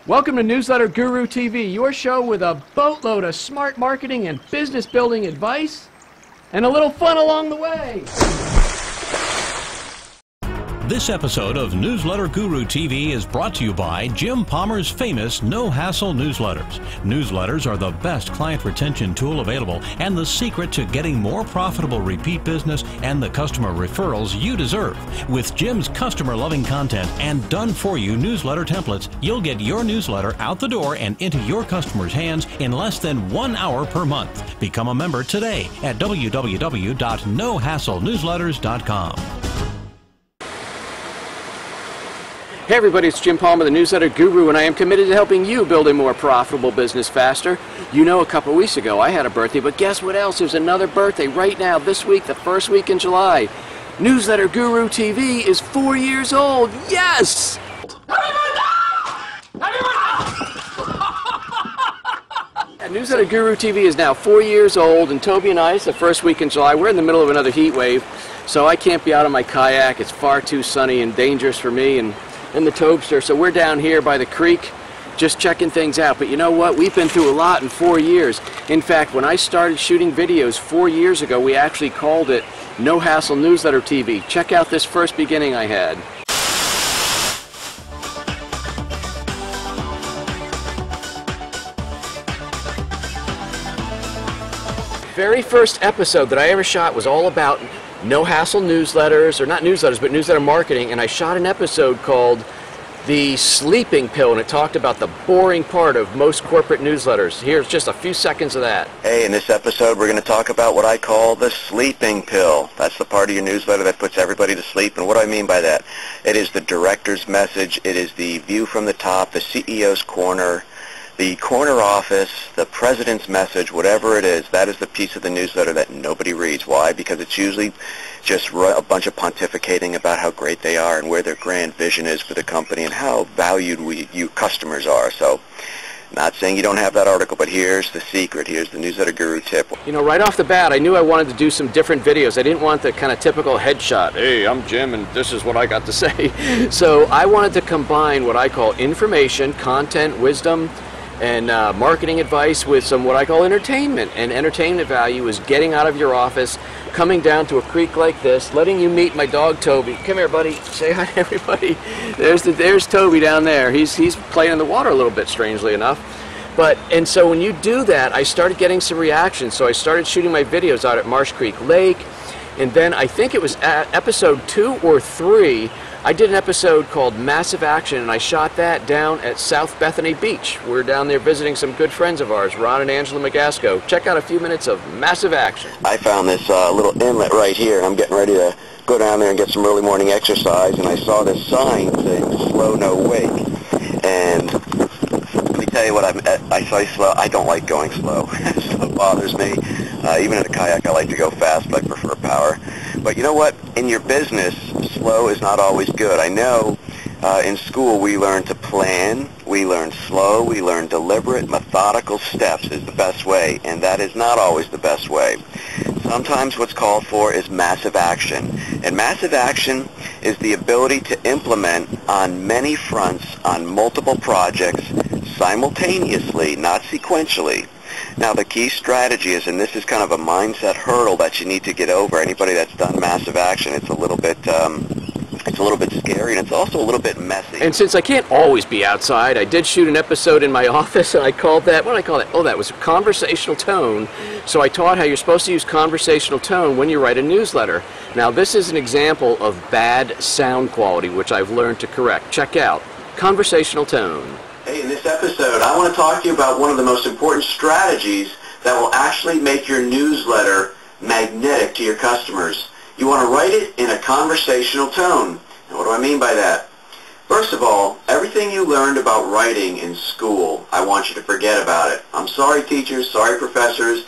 Welcome to Newsletter Guru TV, your show with a boatload of smart marketing and business building advice, and a little fun along the way. This episode of Newsletter Guru TV is brought to you by Jim Palmer's famous No Hassle newsletters. Newsletters are the best client retention tool available and the secret to getting more profitable repeat business and the customer referrals you deserve. With Jim's customer-loving content and done-for-you newsletter templates, you'll get your newsletter out the door and into your customers' hands in less than 1 hour per month. Become a member today at www.nohasslenewsletters.com. Hey everybody, it's Jim Palmer, the Newsletter Guru, and I am committed to helping you build a more profitable business faster. You know, a couple weeks ago I had a birthday, but guess what else? There's another birthday right now, this week, the first week in July. Newsletter Guru TV is 4 years old. Yes! Newsletter Guru TV is now 4 years old, and Toby and I, it's the first week in July. We're in the middle of another heat wave, so I can't be out on my kayak. It's far too sunny and dangerous for me and the Tobster, so we're down here by the creek just checking things out. But you know what? We've been through a lot in 4 years. In fact, when I started shooting videos 4 years ago, we actually called it No Hassle Newsletter TV. Check out this first beginning I had. Very first episode that I ever shot was all about no-hassle newsletters, or not newsletters, but newsletter marketing, and I shot an episode called The Sleeping Pill, and it talked about the boring part of most corporate newsletters. Here's just a few seconds of that. Hey, in this episode we're going to talk about what I call the sleeping pill. That's the part of your newsletter that puts everybody to sleep, and what do I mean by that? It is the director's message, it is the view from the top, the CEO's corner, the corner office, the president's message, whatever it is, that is the piece of the newsletter that nobody reads. Why? Because it's usually just a bunch of pontificating about how great they are and where their grand vision is for the company and how valued you customers are. So, not saying you don't have that article, but here's the secret. Here's the Newsletter Guru tip. You know, right off the bat, I knew I wanted to do some different videos. I didn't want the kind of typical headshot. Hey, I'm Jim, and this is what I got to say. So I wanted to combine what I call information, content, wisdom, and marketing advice with some what I call entertainment. And entertainment value is getting out of your office, coming down to a creek like this, letting you meet my dog Toby. Come here, buddy. Say hi to everybody. There's Toby down there. He's playing in the water a little bit, strangely enough. And so when you do that, I started getting some reactions. So I started shooting my videos out at Marsh Creek Lake, and then I think it was at episode 2 or 3. I did an episode called Massive Action, and I shot that down at South Bethany Beach. We're down there visiting some good friends of ours, Ron and Angela Magasco. Check out a few minutes of Massive Action. I found this little inlet right here, and I'm getting ready to go down there and get some early morning exercise, and I saw this sign saying, slow, no wake. And let me tell you what, I say slow. I don't like going slow. Slow bothers me. Even in a kayak, I like to go fast, but I prefer power. But you know what? In your business, slow is not always good. I know in school we learn to plan, we learn slow, we learn deliberate, methodical steps is the best way, and that is not always the best way. Sometimes what's called for is massive action. And massive action is the ability to implement on many fronts, on multiple projects, simultaneously, not sequentially. Now the key strategy is, and this is kind of a mindset hurdle that you need to get over. Anybody that's done massive action, it's a little bit scary, and it's also a little bit messy. And since I can't always be outside, I did shoot an episode in my office, and I called that, what did I call it? Oh, that was conversational tone. So I taught how you're supposed to use conversational tone when you write a newsletter. Now this is an example of bad sound quality, which I've learned to correct. Check out conversational tone. Hey, in this episode, I want to talk to you about one of the most important strategies that will actually make your newsletter magnetic to your customers. You want to write it in a conversational tone. And what do I mean by that? First of all, everything you learned about writing in school, I want you to forget about it. I'm sorry, teachers, sorry, professors.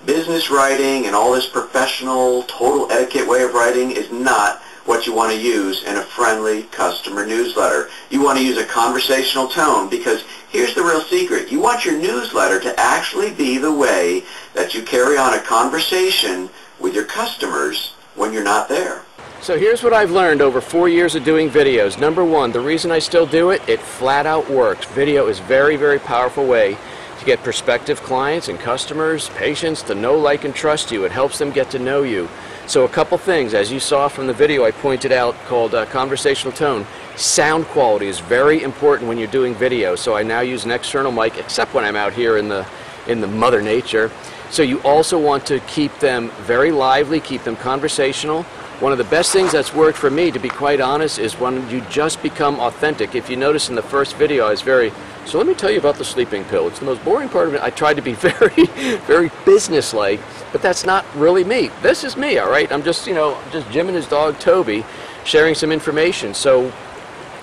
Business writing and all this professional, total etiquette way of writing is not what you want to use in a friendly customer newsletter. You want to use a conversational tone, because here's the real secret. You want your newsletter to actually be the way that you carry on a conversation with your customers when you're not there. So here's what I've learned over 4 years of doing videos. Number one, the reason I still do it, it flat out works. Video is a very, very powerful way to get prospective clients and customers, patients to know, like, and trust you. It helps them get to know you. So a couple things, as you saw from the video I pointed out called conversational tone. Sound quality is very important when you're doing video. So I now use an external mic, except when I'm out here in the Mother Nature. So you also want to keep them very lively, keep them conversational. One of the best things that's worked for me, to be quite honest, is when you just become authentic. If you notice in the first video, I was so let me tell you about the sleeping pill. It's the most boring part of it. I tried to be very, very businesslike, but that's not really me. This is me, all right? I'm just, just Jim and his dog, Toby, sharing some information. So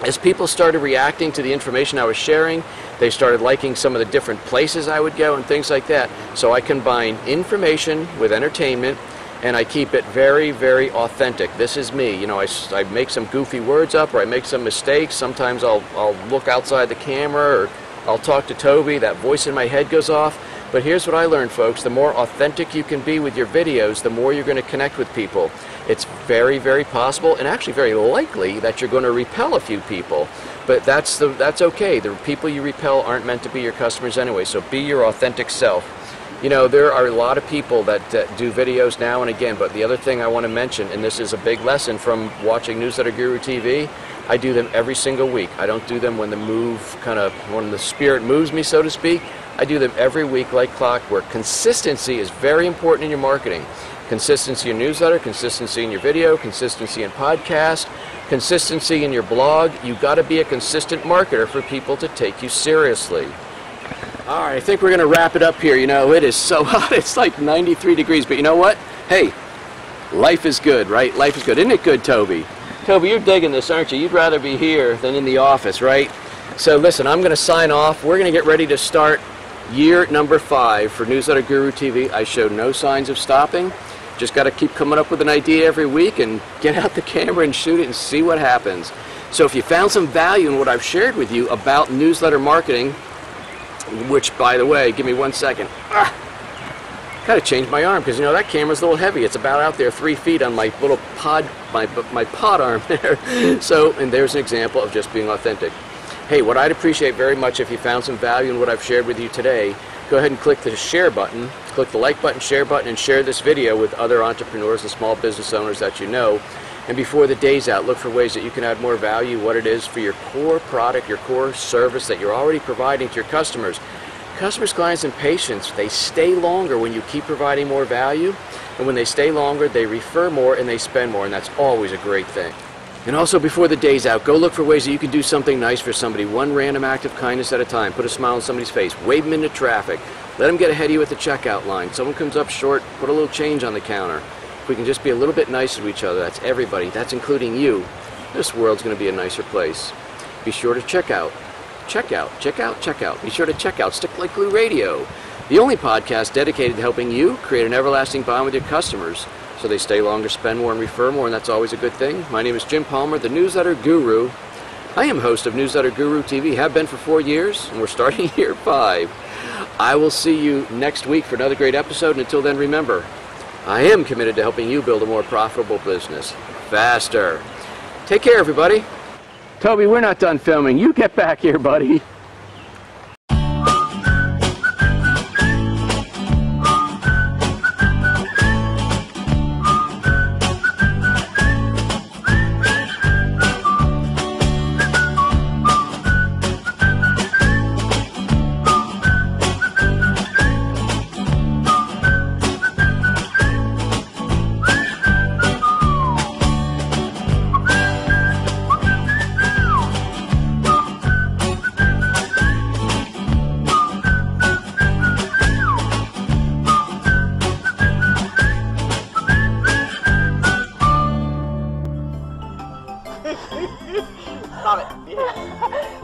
as people started reacting to the information I was sharing, they started liking some of the different places I would go and things like that. So I combine information with entertainment, and I keep it very, very authentic. This is me. I make some goofy words up, or I make some mistakes. Sometimes I'll look outside the camera, or I'll talk to Toby. That voice in my head goes off. But here's what I learned, folks. The more authentic you can be with your videos, the more you're going to connect with people. It's very, very possible, and actually very likely, that you're going to repel a few people. But that's okay. The people you repel aren't meant to be your customers anyway, so be your authentic self. There are a lot of people that do videos now and again, but the other thing I want to mention, and this is a big lesson from watching Newsletter Guru TV, I do them every single week. I don't do them when when the spirit moves me, so to speak. I do them every week like clockwork. Consistency is very important in your marketing. Consistency in newsletter, consistency in your video, consistency in podcast, consistency in your blog. You've got to be a consistent marketer for people to take you seriously. All right, I think we're going to wrap it up here. It is so hot. It's like 93 degrees. But you know what? Hey, life is good, right? Life is good. Isn't it good, Toby? Toby, you're digging this, aren't you? You'd rather be here than in the office, right? So listen, I'm going to sign off. We're going to get ready to start year number 5 for Newsletter Guru TV. I show no signs of stopping. Just got to keep coming up with an idea every week and get out the camera and shoot it and see what happens. So if you found some value in what I've shared with you about newsletter marketing, which, by the way, give me 1 second. Gotta change my arm because that camera's a little heavy. It's about out there 3 feet on my little pod, my pod arm there. So, and there's an example of just being authentic. Hey, what I'd appreciate very much if you found some value in what I've shared with you today, go ahead and click the share button, click the like button, share button, and share this video with other entrepreneurs and small business owners that you know. And before the day's out, look for ways that you can add more value, what it is for your core product, your core service that you're already providing to your customers. Customers, clients, and patients, they stay longer when you keep providing more value. And when they stay longer, they refer more and they spend more, and that's always a great thing. And also, before the day's out, go look for ways that you can do something nice for somebody, one random act of kindness at a time. Put a smile on somebody's face, wave them into traffic, let them get ahead of you at the checkout line. Someone comes up short, put a little change on the counter. If we can just be a little bit nicer to each other, that's everybody, that's including you, this world's going to be a nicer place. Be sure to check out. Be sure to check out Stick Like Glue Radio, the only podcast dedicated to helping you create an everlasting bond with your customers so they stay longer, spend more, and refer more, and that's always a good thing. My name is Jim Palmer, the Newsletter Guru. I am host of Newsletter Guru TV, have been for 4 years, and we're starting year 5. I will see you next week for another great episode, and until then, remember, I am committed to helping you build a more profitable business faster. Take care, everybody. Toby, we're not done filming. You get back here, buddy.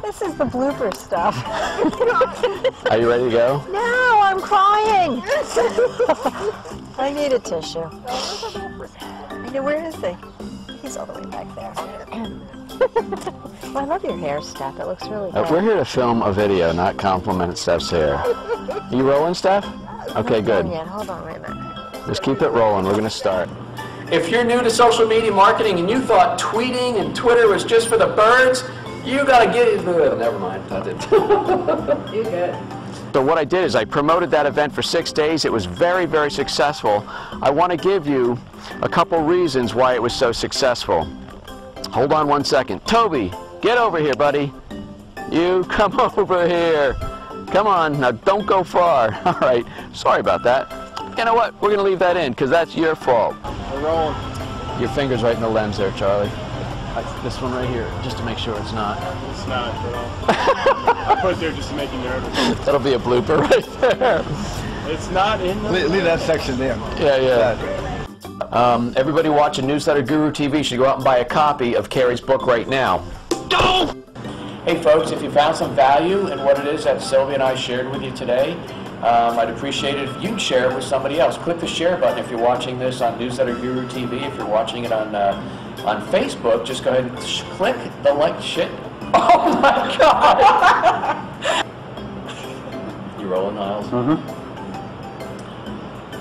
This is the blooper stuff. Are you ready to go? No, I'm crying. I need a tissue. I know, where is he? He's all the way back there. Well, I love your hair, Steph. It looks really good. We're here to film a video, not compliment Steph's hair. Are you rolling, Steph? Okay, good. Hold on, wait a minute. Just keep it rolling. We're going to start. If you're new to social media marketing and you thought tweeting and Twitter was just for the birds, you gotta get it. Never mind, that did. You good. So what I did is I promoted that event for 6 days. It was very, very successful. I want to give you a couple reasons why it was so successful. Hold on one second. Toby, get over here, buddy. You come over here. Come on, now don't go far. All right, sorry about that. You know what? We're going to leave that in because that's your fault. We're rolling. Your finger's right in the lens there, Charlie. This one right here, just to make sure it's not. It's not at all. I put it there just to make you nervous. That'll be a blooper right there. It's not in the... Leave that section there. Yeah. Everybody watching Newsletter Guru TV should go out and buy a copy of Carrie's book right now. Hey folks, if you found some value in what it is that Sylvia and I shared with you today, I'd appreciate it if you'd share it with somebody else. Click the share button if you're watching this on Newsletter Guru TV. If you're watching it on Facebook, just go ahead and click the like shit. Oh my God! You rolling, Niles? Mm-hmm.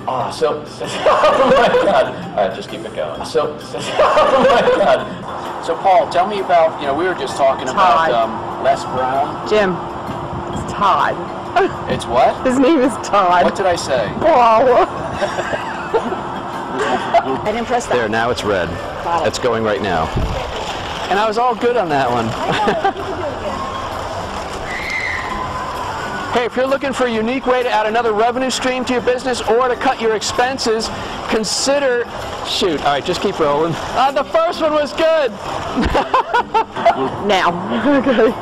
Oh, oh my God. All right, just keep it going. Oh my God. So Paul, tell me about, we were just talking about Les Brown. Jim, it's Todd. It's what? His name is Todd. What did I say? Paul. I didn't press that. There, now it's red. It's going right now. And I was all good on that one. Hey, if you're looking for a unique way to add another revenue stream to your business or to cut your expenses, consider... Shoot, all right, just keep rolling. The first one was good. Now. Okay.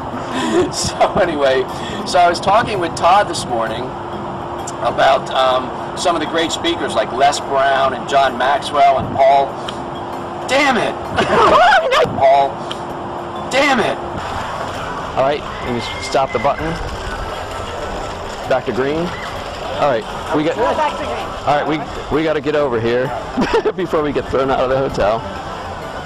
So anyway, I was talking with Todd this morning about some of the great speakers like Les Brown and John Maxwell and Paul. Damn it! Paul. Damn it! All right, let me stop the button. Back to green. All right, we got. Back to green. All right, we got to get over here before we get thrown out of the hotel.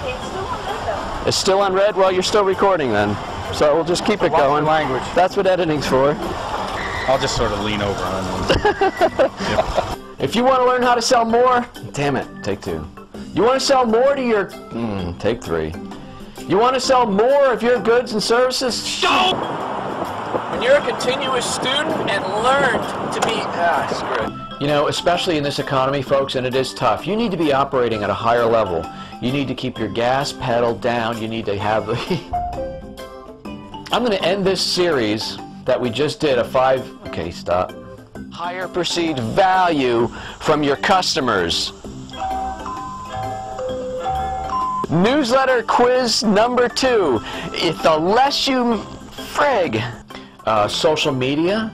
Okay, it's still on red though. It's still on red. Well, you're still recording then, so we'll just keep it going. Language. That's what editing's for. I'll just sort of lean over on them. Yep. If you want to learn how to sell more, damn it, take 2. You want to sell more to your, take 3. You want to sell more of your goods and services? When you're a continuous student and learn to be, screw it. Especially in this economy, folks, and it is tough, you need to be operating at a higher level. You need to keep your gas pedal down. You need to have the... I'm going to end this series that we just did, okay, stop. Higher perceived value from your customers. Newsletter quiz number 2. If the less you social media,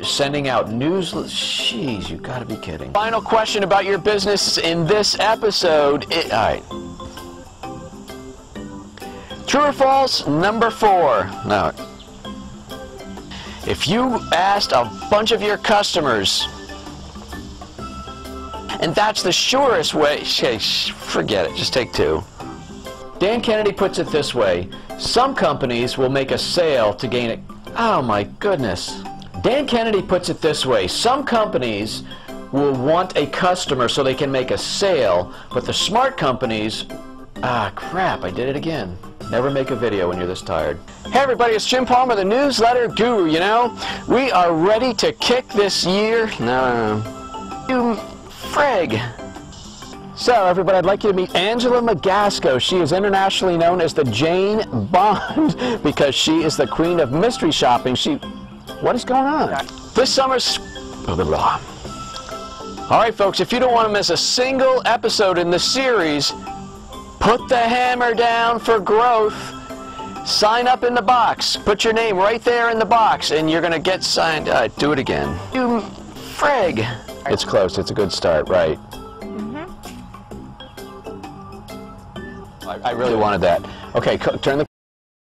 sending out jeez, you gotta be kidding. Final question about your business in this episode. All right. True or false? Number 4. Now, if you asked a bunch of your customers, and that's the surest way, forget it, just take 2. Dan Kennedy puts it this way: some companies will make a sale to gain it. Oh my goodness. Dan Kennedy puts it this way: some companies will want a customer so they can make a sale, but the smart companies, crap, I did it again. Never make a video when you're this tired. Hey everybody, it's Jim Palmer, the Newsletter Guru. We are ready to kick this year. No. You frig. So everybody, I'd like you to meet Angela Magasco. She is internationally known as the Jane Bond because she is the queen of mystery shopping. What is going on? This summer's... All right, folks, if you don't want to miss a single episode in the series, put the hammer down for growth. Sign up in the box. Put your name right there in the box, and you're going to get signed. Do it again. You frig. It's close. It's a good start, right? Mm-hmm. I really wanted that. Okay, turn the...